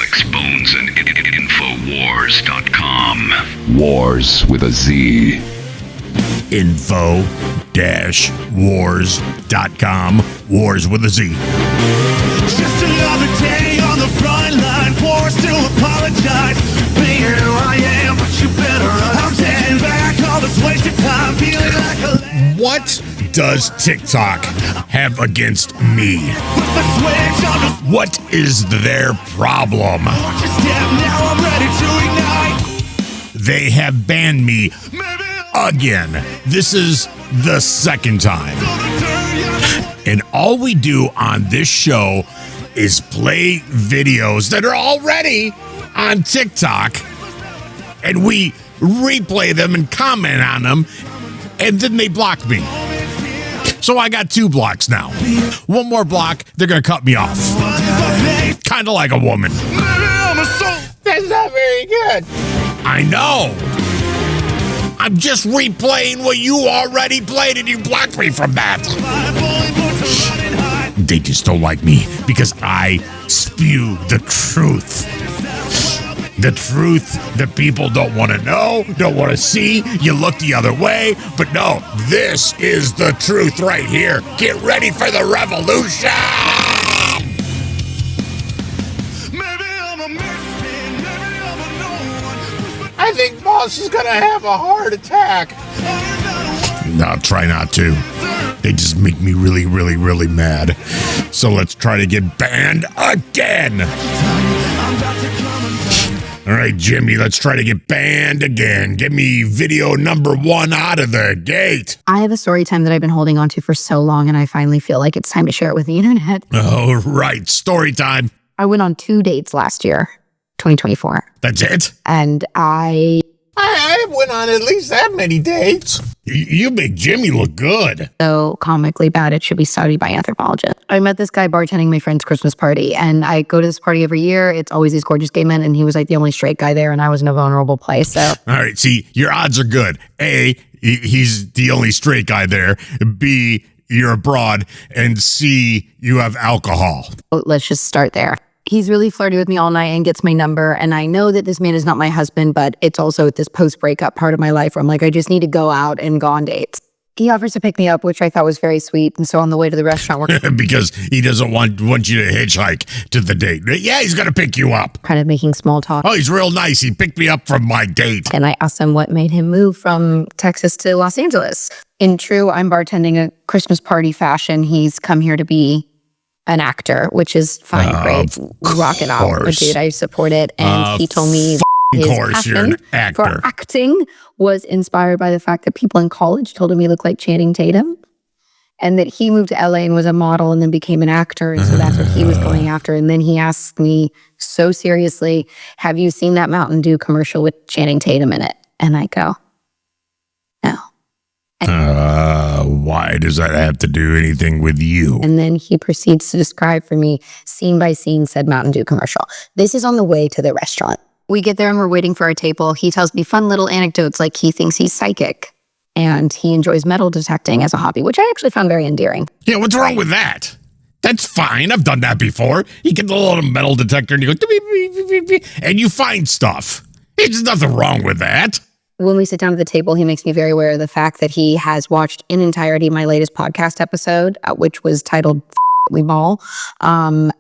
Sex, Bones, and Infowars.com. Wars with a Z. Info-wars.com. Wars with a Z. Just another day on the front line, forced to apologize. Being who I am, but you better run. I'm taking back all this wasted time, feeling like a What does TikTok have against me? with the switch on the What is their problem? watch your step, now I'm ready to ignite. They have banned me Maybe again. This is the second time. I'll the dirty. And all we do on this show is play videos that are already on TikTok, and we replay them and comment on them, and then they block me. So I got 2 blocks now. One more block, they're going to cut me off. Kind of like a woman. Maybe I'm a soul. That's not very good. I know. I'm just replaying what you already played, and you blocked me from that. They just don't like me because I spew the truth. The truth that people don't want to know, don't want to see. You look the other way, but no, this is the truth right here. Get ready for the revolution! Maybe I'm a misfit, maybe I'm a no one. I think Boss is gonna have a heart attack. No, try not to. They just make me really, really, really mad. So let's try to get banned again. All right, Jimmy, let's try to get banned again. Give me video number 1 out of the gate. I have a story time that I've been holding on to for so long, and I finally feel like it's time to share it with the internet. All right, story time. I went on 2 dates last year, 2024, That's it? and I went on at least that many dates. You make Jimmy look good. so comically bad it should be studied by anthropologists. I met this guy bartending my friend's Christmas party, and I go to this party every year. It's always these gorgeous gay men, and he was like the only straight guy there, and I was in a vulnerable place. So All right, see, your odds are good. A, he's the only straight guy there. B, you're abroad. And C, you have alcohol. let's just start there. He's really flirty with me all night and gets my number. And I know that this man is not my husband, but it's also this post-breakup part of my life where I'm like, I just need to go out and go on dates. He offers to pick me up, which I thought was very sweet. And so on the way to the restaurant, we're Because he doesn't want you to hitchhike to the date. Yeah, he's going to pick you up. kind of making small talk. Oh, he's real nice. He picked me up from my date. And I asked him what made him move from Texas to Los Angeles. In true I'm bartending a Christmas party fashion, he's come here to be an actor, which is fine, great. Rock it out. But dude, I support it. And he told me his course, you're an passion for actor. acting was inspired by the fact that people in college told him he looked like Channing Tatum. And that he moved to LA and was a model and then became an actor. And so that's what he was going after. And then he asked me so seriously, have you seen that Mountain Dew commercial with Channing Tatum in it? And I go, no. Why does that have to do anything with you? And then he proceeds to describe for me, scene by scene, said Mountain Dew commercial. This is on the way to the restaurant. We get there and we're waiting for our table. He tells me fun little anecdotes like he thinks he's psychic and he enjoys metal detecting as a hobby, which I actually found very endearing. Yeah, what's wrong with that? That's fine. I've done that before. You get the little metal detector and you go, beep, beep, beep, beep, beep, and you find stuff. There's nothing wrong with that. When we sit down at the table, he makes me very aware of the fact that he has watched in entirety my latest podcast episode, which was titled We Ball. And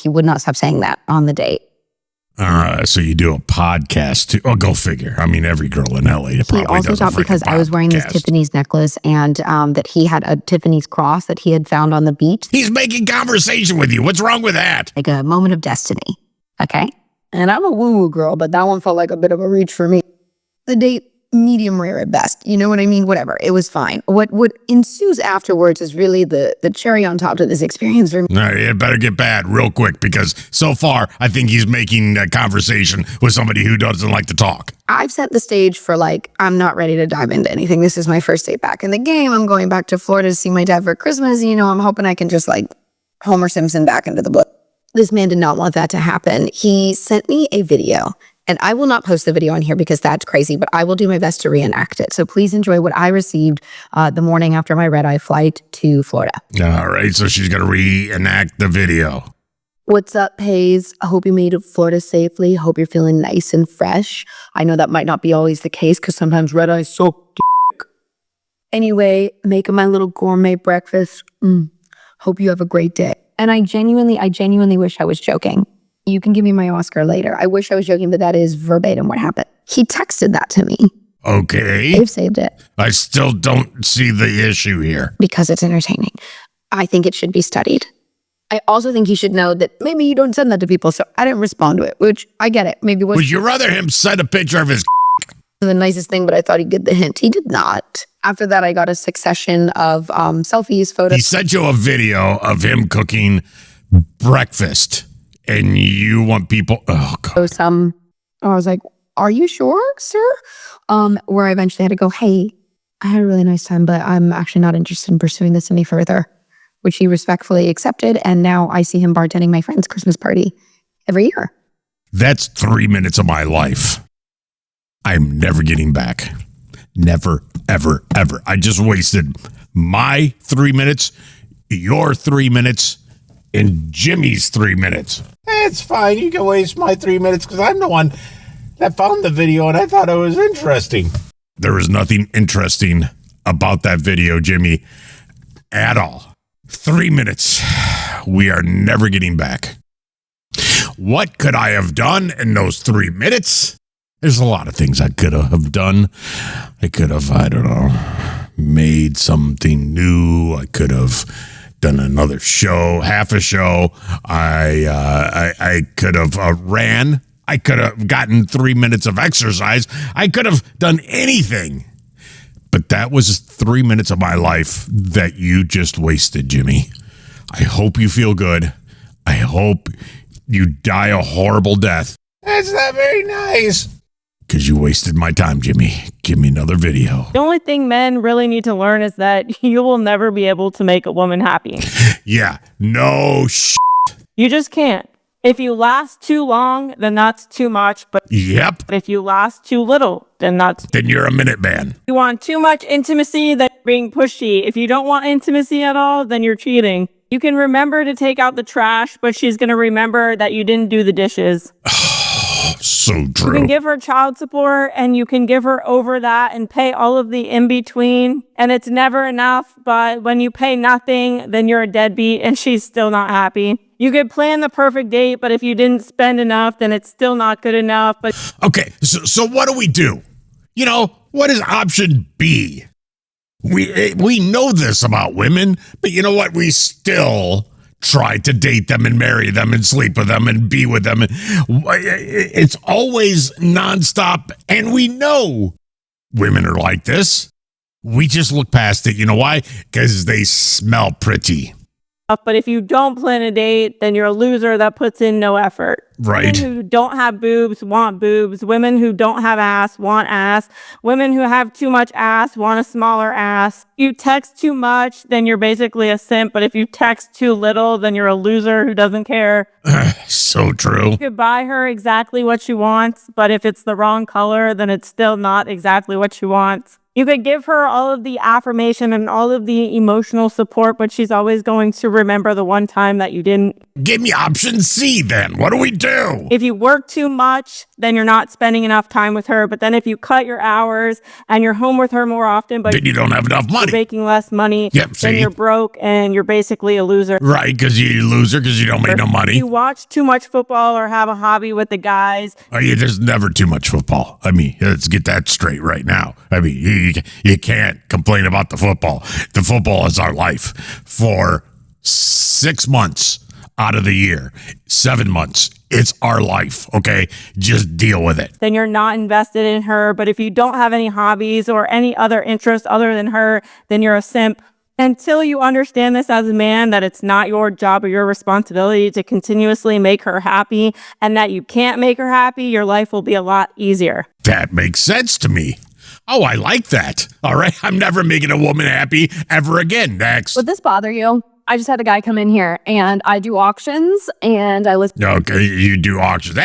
he would not stop saying that on the date. So you do a podcast too. Oh, go figure. I mean, every girl in LA probably He also does a thought because freaking I was wearing this podcast. Tiffany's necklace and that he had a Tiffany's cross that he had found on the beach, He's making conversation with you. What's wrong with that? like a moment of destiny. Okay. And I'm a woo-woo girl, but that one felt like a bit of a reach for me. The date, medium rare at best. You know what I mean? Whatever. It was fine. What ensues afterwards is really the cherry on top to this experience for me. All right, it better get bad real quick because so far I think he's making a conversation with somebody who doesn't like to talk. I've set the stage for I'm not ready to dive into anything. This is my first day back in the game. I'm going back to Florida to see my dad for Christmas. You know, I'm hoping I can just Homer Simpson back into the book. This man did not want that to happen. He sent me a video. And I will not post the video on here because that's crazy, but I will do my best to reenact it. So please enjoy what I received the morning after my red-eye flight to Florida. All right, so she's going to reenact the video. What's up, Paige? I hope you made it to Florida safely. Hope you're feeling nice and fresh. I know that might not be always the case because sometimes red eyes suck dick. Anyway, making my little gourmet breakfast. Hope you have a great day. And I genuinely wish I was joking. You can give me my Oscar later. I wish I was joking, but that is verbatim what happened. He texted that to me. Okay. They've saved it. I still don't see the issue here. Because it's entertaining. I think it should be studied. I also think he should know that maybe you don't send that to people, so I didn't respond to it, which I get it. Maybe Would you rather him send a picture of his the nicest thing, but I thought he'd get the hint. He did not. After that, I got a succession of selfies, photos. He sent you a video of him cooking breakfast, and you want people... Oh, God. I was like, are you sure, sir? Where I eventually had to go, hey, I had a really nice time, but I'm actually not interested in pursuing this any further, which he respectfully accepted. And now I see him bartending my friend's Christmas party every year. That's 3 minutes of my life. I'm never getting back. Never, ever, ever. I just wasted my 3 minutes, your 3 minutes, and Jimmy's 3 minutes. It's fine. You can waste my 3 minutes because I'm the one that found the video and I thought it was interesting. There was nothing interesting about that video, Jimmy, at all. 3 minutes. We are never getting back. What could I have done in those 3 minutes? There's a lot of things I could have done. I could have, I don't know, made something new. I could have done another show, half a show. I could have ran. I could have gotten 3 minutes of exercise. I could have done anything. But that was 3 minutes of my life that you just wasted, Jimmy. I hope you feel good. I hope you die a horrible death. That's not very nice. Because you wasted my time, Jimmy. Give me another video. The only thing men really need to learn is that you will never be able to make a woman happy. Yeah, no shit. You just can't. If you last too long, then that's too much. But Yep. if you last too little, then that's... Then you're a minute man. You want too much intimacy, then you're being pushy. If you don't want intimacy at all, then you're cheating. You can remember to take out the trash, but she's going to remember that you didn't do the dishes. So true. You can give her child support and you can give her over that and pay all of the in-between. And it's never enough, but when you pay nothing, then you're a deadbeat and she's still not happy. You could plan the perfect date, but if you didn't spend enough, then it's still not good enough. But Okay, so what do we do? You know, what is option B? We know this about women, but you know what? We still try to date them and marry them and sleep with them and be with them. It's always nonstop, and we know women are like this. We just look past it. You know why? Because they smell pretty. But if you don't plan a date, then you're a loser that puts in no effort. Right. Women who don't have boobs want boobs. Women who don't have ass want ass. Women who have too much ass want a smaller ass. If you text too much, then you're basically a simp. But if you text too little, then you're a loser who doesn't care. So true. You could buy her exactly what she wants, but if it's the wrong color, then it's still not exactly what she wants. You could give her all of the affirmation and all of the emotional support, but she's always going to remember the one time that you didn't. Give me option C then. What do we do? If you work too much, then you're not spending enough time with her. But then if you cut your hours and you're home with her more often, but Then you don't have enough you're money. making less money, Yep, then see? you're broke and you're basically a loser. Right, because you're a loser because you don't make no If money. you watch too much football or have a hobby with the guys, Oh, yeah, there's never too much football. I mean, let's get that straight right now. I mean, you can't complain about the football. The football is our life for 6 months out of the year, 7 months. It's our life, okay? Just deal with it. then you're not invested in her. But if you don't have any hobbies or any other interests other than her, then you're a simp. Until you understand this as a man, that it's not your job or your responsibility to continuously make her happy and that you can't make her happy, your life will be a lot easier. That makes sense to me. Oh, I like that. All right, I'm never making a woman happy ever again. Next. Would this bother you? I just had a guy come in here and I do auctions and I list Okay, you do auctions.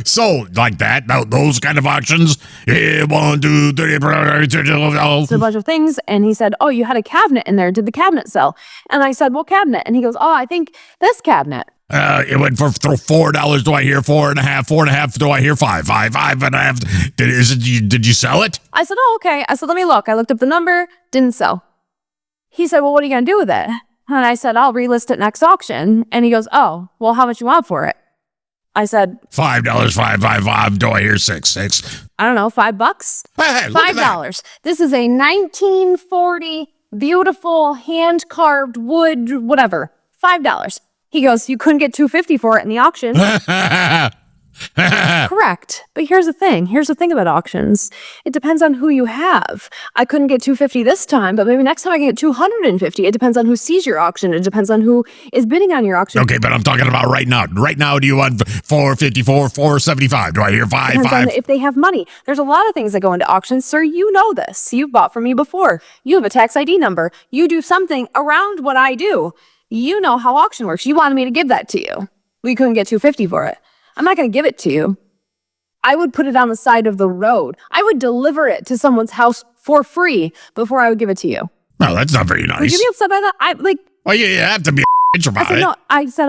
So, like that, those kind of auctions. 1, 2, 3, a bunch of things. And he said, oh, you had a cabinet in there. Did the cabinet sell? And I said, what cabinet? And he goes, oh, I think this cabinet. It went for $4. Do I hear 4.5? 4.5. Do I hear 5? 5.5. Did you sell it? I said, oh, okay. I said, let me look. I looked up the number, didn't sell. He said, well, what are you going to do with it? And I said, I'll relist it next auction. And he goes, oh, well, how much you want for it? I said, $5. 5. Do I hear 6? I don't know, $5? Hey, look at that. $5. This is a 1940 beautiful hand-carved wood, whatever. $5. He goes, you couldn't get $250 for it in the auction. Correct. But here's the thing. Here's the thing about auctions. It depends on who you have. I couldn't get $250 this time, but maybe next time I can get $250. It depends on who sees your auction. It depends on who is bidding on your auction. Okay, but I'm talking about right now. Right now, do you want $4.54, $4.75? Do I hear 5? Depends on if they have money. There's a lot of things that go into auctions, sir. You know this. You've bought from me before. You have a tax ID number. You do something around what I do. You know how auction works. You wanted me to give that to you. We couldn't get $250 for it. I'm not going to give it to you. I would put it on the side of the road. I would deliver it to someone's house for free before I would give it to you. No, that's not very nice. Would you be upset by that? Well, you have to be a bitch about I said, it. no, I said,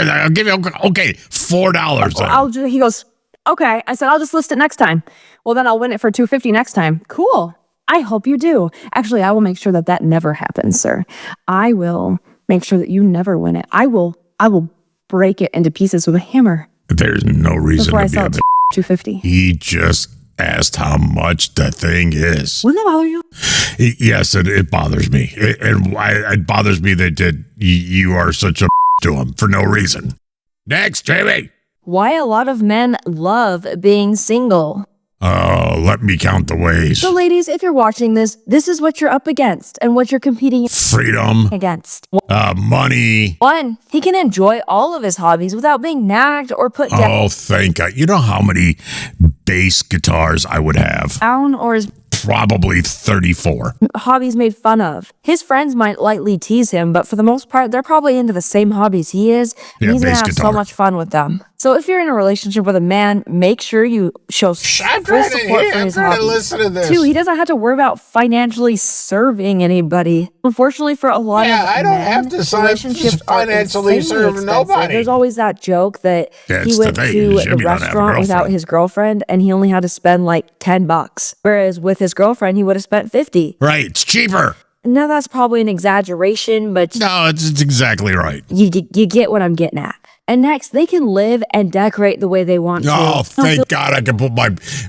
I'll give you, okay, $4 then. he goes, okay. I said, I'll just list it next time. Well, then I'll win it for $250 next time. Cool. I hope you do. Actually, I will make sure that that never happens, sir. I will make sure that you never win it. I will break it into pieces with a hammer. There's no reason Before I to be sell a it bitch. to $250. He just asked how much the thing is. Wouldn't that bother you? Yes, it bothers me. It bothers me that you are such a to him for no reason. Next, Jamie. Why a lot of men love being single. Let me count the ways. So ladies, if you're watching this, this is what you're up against and what you're competing Freedom. against. Money. 1, he can enjoy all of his hobbies without being nagged or put Oh, thank God. You know how many bass guitars I would have? down or his Probably 34. hobbies made fun of. His friends might lightly tease him, but for the most part, they're probably into the same hobbies he is, and Yeah, he's gonna bass have guitar. so much fun with them. So if you're in a relationship with a man, make sure you show I'm full trying to support hear. for I'm his trying to hobbies. listen to this. 2, he doesn't have to worry about financially serving anybody. Unfortunately, for a lot Yeah, of I don't men, have to sign relationships just are financially insanely serve expensive. nobody. There's always that joke that That's he the went thing, to Jimmy the don't have a restaurant without girlfriend. his girlfriend, and he only had to spend like $10. Whereas with his girlfriend, he would have spent $50. Right, it's cheaper. Now that's probably an exaggeration, but No, it's exactly right. you get what I'm getting at. And next, they can live and decorate the way they want Oh, to. thank God I can put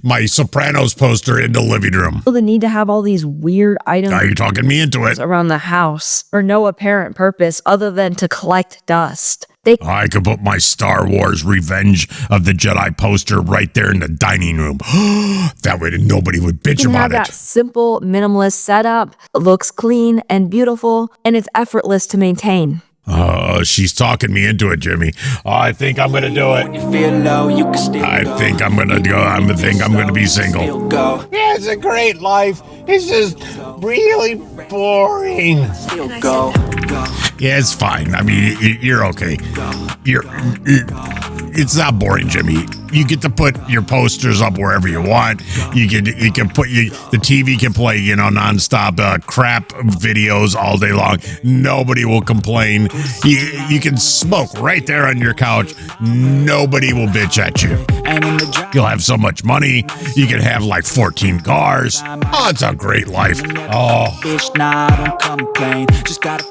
my Sopranos poster in the living room. Feel the need to have all these weird items Now you're talking me into it. around the house for no apparent purpose other than to collect dust. I could put my Star Wars Revenge of the Jedi poster right there in the dining room. That way nobody would bitch can have about that it. simple, minimalist setup. It looks clean and beautiful, and it's effortless to maintain. She's talking me into it, Jimmy. I think I'm gonna do it. I think I'm gonna go. I'm gonna be single. Yeah, it's a great life. It's just really boring. Yeah, it's fine. I mean, you're okay. It's not boring, Jimmy. You get to put your posters up wherever you want. You can put the TV can play, nonstop crap videos all day long. Nobody will complain. You can smoke right there on your couch. Nobody will bitch at you. You'll have so much money. You can have like 14 cars. Oh, it's a great life. Oh. Bitch, nah, don't complain. Just gotta